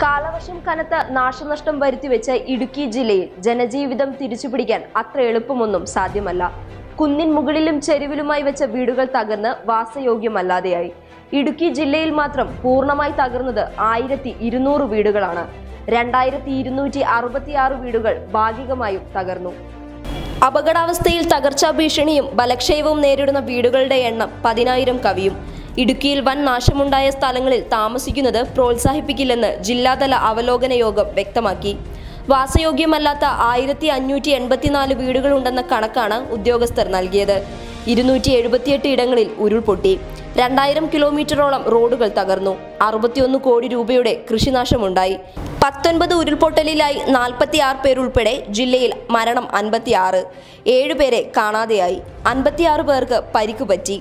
കാലവർഷം കനത്ത നാശനഷ്ടം വരുത്തിവെച്ച ഇടുക്കി ജില്ലയിൽ ജനജീവിതം തിരിച്ചുപിടിക്കാൻ അത്ര എളുപ്പമൊന്നും സാധ്യമല്ല. കുന്നിൻ മുകളിലും ചെരുവിലുമായി വെച്ച വീടുകൾ തകർന്ന് വാസയോഗ്യമല്ലാതെയായി. ഇടുക്കി ജില്ലയിൽ മാത്രം പൂർണ്ണമായി തകർന്നത് 1200 വീടുകളാണ്. 2266 വീടുകൾ ഭാഗികമായും തകർന്നു. അപകടാവസ്ഥയിൽ തകർച്ചാ ഭീഷണിയും ബലക്ഷയവും നേരിടുന്ന വീടുകളുടെ എണ്ണം 10,000 കവിയും. ഇടുക്കിയിൽ വൻ നാശമുണ്ടായ സ്ഥലങ്ങളിൽ താമസിക്കുന്നത് പ്രോത്സാഹിപ്പിക്കില്ലെന്ന് ജില്ലാതല അവലോകന യോഗം വ്യക്തമാക്കി. വാസയോഗ്യമല്ലാത്ത 1584 വീടുകളുണ്ടെന്ന കണക്കാണ് ഉദ്യോഗസ്ഥർ നൽകിയത്. 278 ഇടങ്ങളിൽ ഉരുൾപൊട്ടി. 2000 കിലോമീറ്ററോളം റോഡുകൾ തകർന്നു. 61 കോടി രൂപയുടെ കൃഷിനാശമുണ്ടായി. 19 ഉരുൾപൊട്ടലിലായി 46 പേരുൾപ്പെടെ ജില്ലയിൽ മരണം 56. 7 പേരെ കാണാതെയായി. 56 പേർക്ക് പരിക്കുപറ്റി.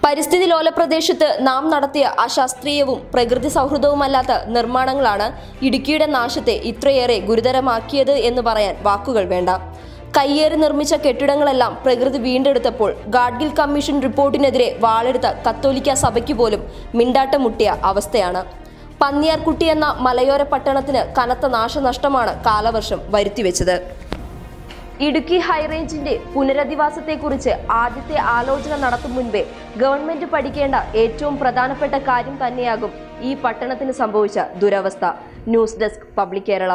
പരിസ്ഥിതി ലോല പ്രദേശത്ത് നാം നടത്തിയ അശാസ്ത്രീയവും പ്രകൃതി സൗഹൃദവുമല്ലാത്ത നിർമ്മാണങ്ങളാണ് ഇടുക്കിയുടെ നാശത്തെ ഇത്രയേറെ ഗുരുതരമാക്കിയത് എന്ന് പറയാൻ വാക്കുകൾ വേണ്ട. കയ്യേറി നിർമ്മിച്ച കെട്ടിടങ്ങളെല്ലാം പ്രകൃതി വീണ്ടെടുത്തപ്പോൾ ഗാഡ്ഗിൽ കമ്മീഷൻ റിപ്പോർട്ടിനെതിരെ വാളെടുത്ത കത്തോലിക്ക സഭയ്ക്ക് പോലും മിണ്ടാട്ടമുട്ടിയ അവസ്ഥയാണ്. പന്നിയാർകുട്ടി എന്ന മലയോര പട്ടണത്തിന് കനത്ത നാശനഷ്ടമാണ് കാലവർഷം വരുത്തിവെച്ചത്. ഇടുക്കി ഹൈറേഞ്ചിന്റെ പുനരധിവാസത്തെക്കുറിച്ച് ആദ്യത്തെ ആലോചന നടത്തും മുൻപേ ഗവൺമെന്റ് പഠിക്കേണ്ട ഏറ്റവും പ്രധാനപ്പെട്ട കാര്യം തന്നെയാകും ഈ പട്ടണത്തിന് സംഭവിച്ച ദുരവസ്ഥ. News desk public Kerala.